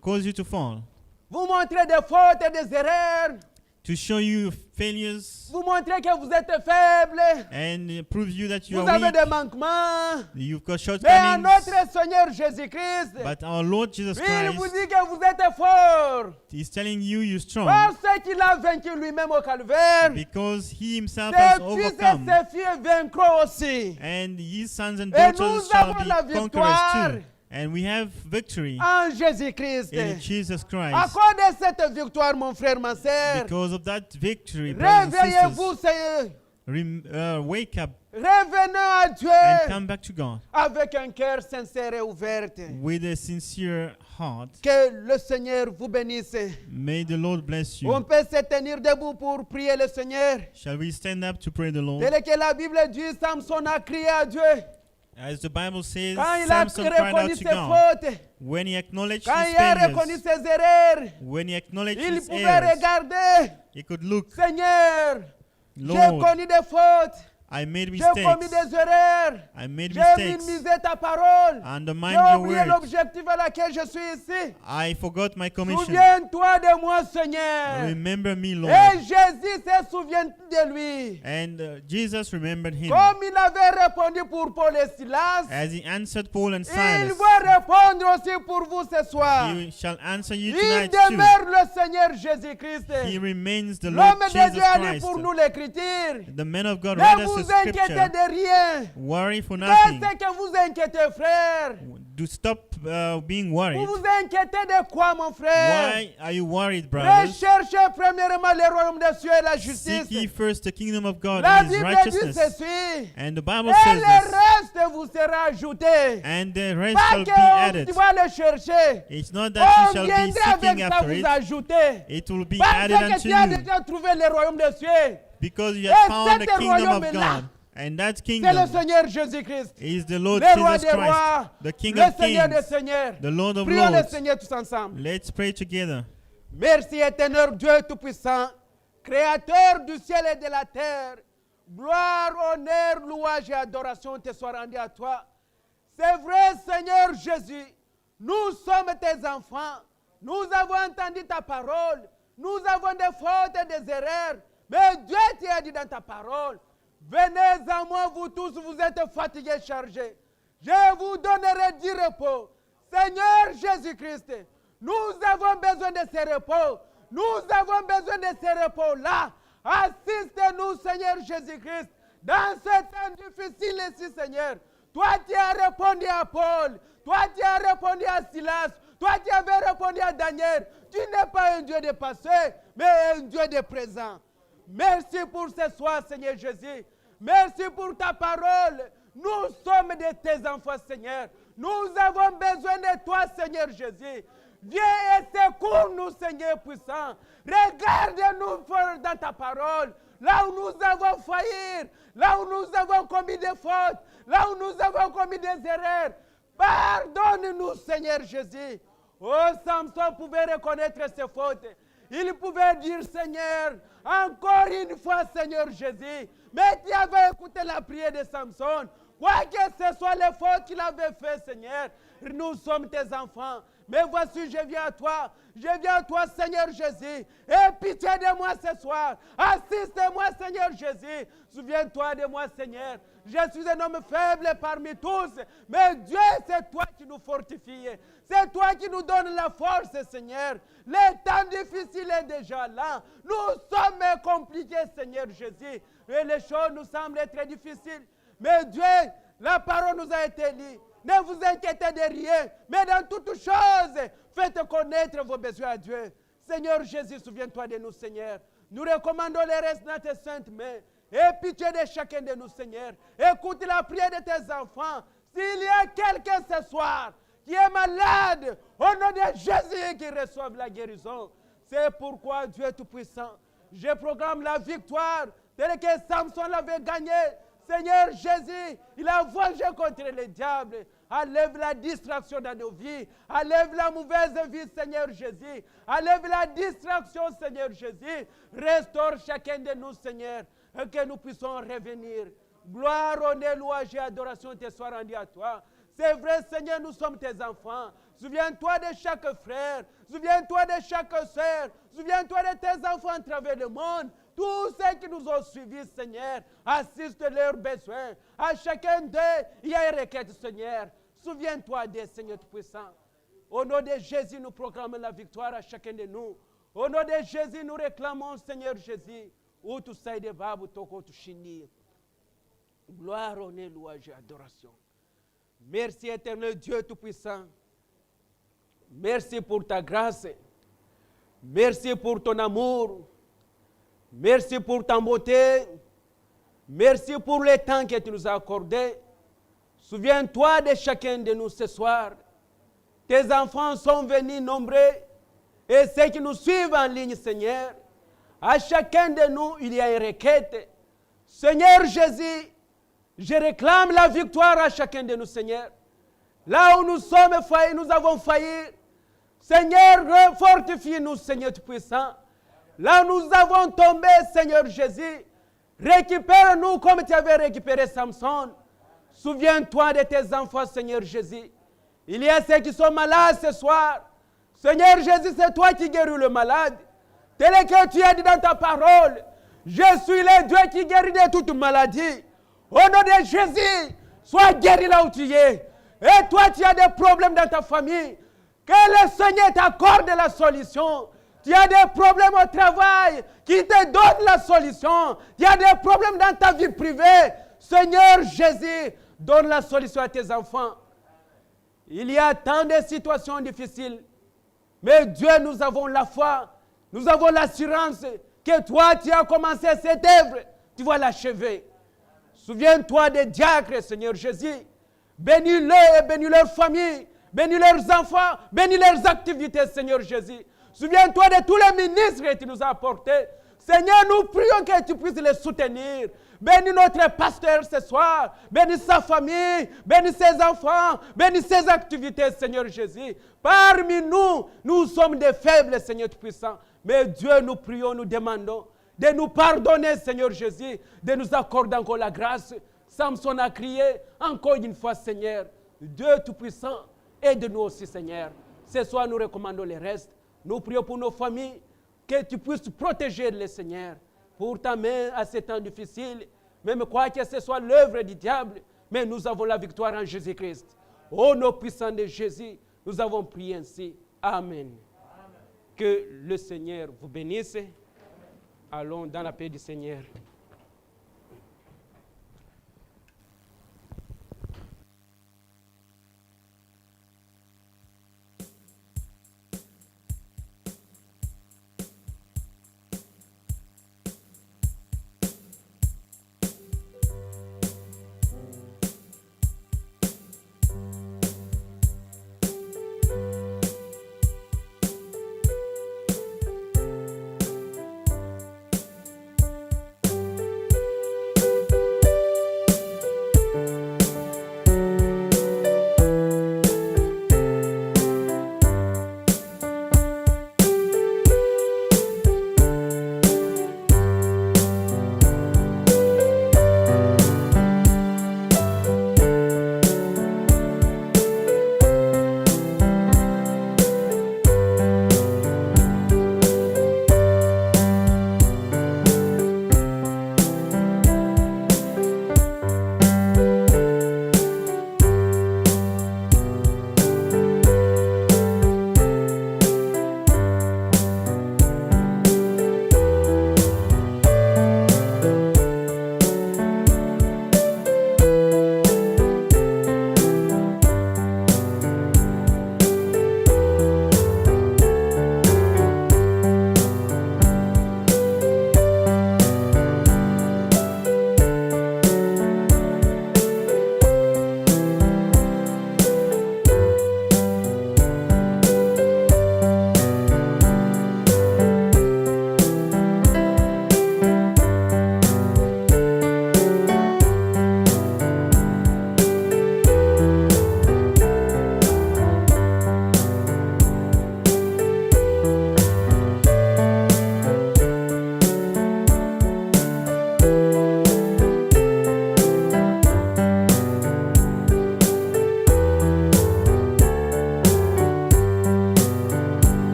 cause you to fall, Vous montrer des fautes et des erreurs. to show you failures Vous montrer que vous êtes faible. and prove you that you Vous are avez weak, des manquements. you've got Mais à shortcomings. notre Seigneur Jésus-Christ, But our Lord Jesus il vous Christ dit que vous êtes fort. is telling you you're strong Parce qu'il a vaincu lui-même au calvaire. because He Himself has Ses fils et overcome, ses filles vaincront aussi. and His sons and Et daughters nous shall avons be la conquerors victoire too. And we have victory en Jésus-Christ. in Jesus À Christ. cause de cette victoire, mon frère, ma sœur, Because of that victory, brothers and réveillez-vous, sisters, Seigneur. wake up Revenons à and Dieu come back to God avec un cœur sincère et ouvert. with a sincere heart. Que le Seigneur vous bénisse. May the Lord bless On you. peut se tenir debout pour prier le Seigneur. Shall we stand up to pray the Lord? Tel que la Bible dit, Samson a crié à Dieu. As the Bible says, quand il a Samson cried reconnu out to ses God. fautes, When he acknowledged quand his il a reconnu failures, ses erreurs, when he acknowledged il his pouvait errors, regarder, he could look, Seigneur, j'ai Lord, connu des fautes, I made j'ai commis mistakes. des erreurs, I made j'ai mistakes. minimisé ta parole, I undermined j'ai your oublié word. l'objectif à laquelle je suis ici. I forgot my commission. Souviens-toi de moi, Seigneur. Remember me, Lord. Et Jésus se souvient de lui. And Jesus remembered him. Comme il avait répondu pour Paul et Silas, As he answered Paul and il Silas, va répondre aussi pour vous ce soir. he shall answer you Il tonight too. demeure le Seigneur Jésus-Christ. He remains the Lord L'homme de Jesus Dieu a dit Christ. pour nous l'écriture. The man of God read Ne us vous the inquiétez scripture. de rien. Worry for Qu'est-ce nothing. que vous inquiétez, frère? Do stop being Vous worried. vous inquiétez de quoi, mon frère? Why are you worried, brothers? Recherchez premièrement le royaume des cieux et la justice. Seek ye first the kingdom of God La and his Bible dit righteousness. ceci. And the Bible Et says le this. reste vous sera ajouté. And the rest Pas shall be que added. tu vas le chercher. It's not that you On shall be viendra avec seeking ça after vous it. ajouter. It will be Parce added que unto tu as you. déjà trouvé le royaume des cieux. Because you Et have found the cet kingdom of royaume-là, God. And that C'est le kingdom Seigneur Jésus-Christ. is the Lord Le roi Jesus des Christ, rois. the King Le of Seigneur des kings, seigneurs. the Lord of Prions le lords. Seigneur tous ensemble. Let's pray together. Merci éternel Dieu Tout-Puissant, Créateur du ciel et de la terre. Gloire, honneur, louange et adoration te soient rendus à toi. C'est vrai, Seigneur Jésus, nous sommes tes enfants. Nous avons entendu ta parole. Nous avons des fautes et des erreurs. Mais Dieu t'a dit dans ta parole, venez à moi, vous tous, vous êtes fatigués, chargés. Je vous donnerai du repos. Seigneur Jésus-Christ, nous avons besoin de ce repos. Nous avons besoin de ce repos-là. Assiste-nous, Seigneur Jésus-Christ, dans ce temps difficile ici, Seigneur. Toi, tu as répondu à Paul. Toi, tu as répondu à Silas. Toi, tu avais répondu à Daniel. Tu n'es pas un Dieu de passé, mais un Dieu de présent. Merci pour ce soir, Seigneur Jésus. Merci pour ta parole. Nous sommes de tes enfants, Seigneur. Nous avons besoin de toi, Seigneur Jésus. Viens et secours-nous, Seigneur puissant. Regarde-nous dans ta parole. Là où nous avons failli, là où nous avons commis des fautes, là où nous avons commis des erreurs. Pardonne-nous, Seigneur Jésus. Oh, Samson pouvait reconnaître ses fautes. Il pouvait dire, Seigneur, encore une fois, Seigneur Jésus. Mais tu avais écouté la prière de Samson. Quoi que ce soit les fautes qu'il avait fait, Seigneur, nous sommes tes enfants. Mais voici, je viens à toi. Je viens à toi, Seigneur Jésus. Aie pitié de moi ce soir. Assiste-moi, Seigneur Jésus. Souviens-toi de moi, Seigneur. Je suis un homme faible parmi tous. Mais Dieu, c'est toi qui nous fortifie. C'est toi qui nous donne la force, Seigneur. Le temps difficile est déjà là. Nous sommes compliqués, Seigneur Jésus. Et les choses nous semblent très difficiles. Mais Dieu, la parole nous a été lue. Ne vous inquiétez de rien, mais dans toutes choses, faites connaître vos besoins à Dieu. Seigneur Jésus, souviens-toi de nous, Seigneur. Nous recommandons les restes dans tes saintes mains. Aie pitié de chacun de nous, Seigneur. Écoute la prière de tes enfants. S'il y a quelqu'un ce soir qui est malade, au nom de Jésus, qui reçoive la guérison. C'est pourquoi Dieu Tout-Puissant, je programme la victoire telle que Samson l'avait gagnée. Seigneur Jésus, il a vengé contre le diable. Enlève la distraction dans nos vies. Enlève la mauvaise vie, Seigneur Jésus. Enlève la distraction, Seigneur Jésus. Restaure chacun de nous, Seigneur, et que nous puissions revenir. Gloire, honneur, louange et adoration te soient rendues à toi. C'est vrai, Seigneur, nous sommes tes enfants. Souviens-toi de chaque frère. Souviens-toi de chaque sœur. Souviens-toi de tes enfants à travers le monde. Tous ceux qui nous ont suivis, Seigneur, assiste leurs besoins. À chacun d'eux, il y a une requête, Seigneur. Souviens-toi des Seigneur Tout-Puissant. Au nom de Jésus, nous proclamons la victoire à chacun de nous. Au nom de Jésus, nous réclamons, Seigneur Jésus, où tu sais de babu, toko tu chinir. Gloire, honneur, louange et adoration. Merci, éternel Dieu Tout-Puissant. Merci pour ta grâce. Merci pour ton amour. Merci pour ta beauté. Merci pour le temps que tu nous as accordé. Souviens-toi de chacun de nous ce soir. Tes enfants sont venus nombreux et ceux qui nous suivent en ligne, Seigneur. À chacun de nous, il y a une requête. Seigneur Jésus, Je réclame la victoire à chacun de nous, Seigneur. Là où nous sommes faillis, nous avons failli. Seigneur, fortifie-nous, Seigneur Tout-Puissant. Là où nous avons tombé, Seigneur Jésus, récupère-nous comme tu avais récupéré Samson. Souviens-toi de tes enfants, Seigneur Jésus. Il y a ceux qui sont malades ce soir. Seigneur Jésus, c'est toi qui guéris le malade. Tel est que tu as dit dans ta parole. Je suis le Dieu qui guérit de toute maladie. Au nom de Jésus, sois guéri là où tu es. Et toi, tu as des problèmes dans ta famille. Que le Seigneur t'accorde la solution. Tu as des problèmes au travail, qui te donne la solution. Tu as des problèmes dans ta vie privée. Seigneur Jésus, donne la solution à tes enfants. Il y a tant de situations difficiles. Mais Dieu, nous avons la foi. Nous avons l'assurance que toi, tu as commencé cette œuvre. Tu vas l'achever. Souviens-toi des diacres, Seigneur Jésus. Bénis-les et bénis leur famille. Bénis leurs enfants. Bénis leurs activités, Seigneur Jésus. Souviens-toi de tous les ministres que tu nous as apportés. Seigneur, nous prions que tu puisses les soutenir. Bénis notre pasteur ce soir. Bénis sa famille. Bénis ses enfants. Bénis ses activités, Seigneur Jésus. Parmi nous, nous sommes des faibles, Seigneur Tout-Puissant. Mais Dieu, nous prions, nous demandons de nous pardonner, Seigneur Jésus, de nous accorder encore la grâce. Samson a crié encore une fois, Seigneur, Dieu Tout-Puissant, aide-nous aussi, Seigneur. Ce soir, nous recommandons les restes. Nous prions pour nos familles, que tu puisses protéger les Seigneur pour ta main à ces temps difficiles. Même quoi que ce soit l'œuvre du diable, mais nous avons la victoire en Jésus-Christ. Au nom puissant de Jésus, nous avons prié ainsi. Amen. Que le Seigneur vous bénisse. Allons dans la paix du Seigneur.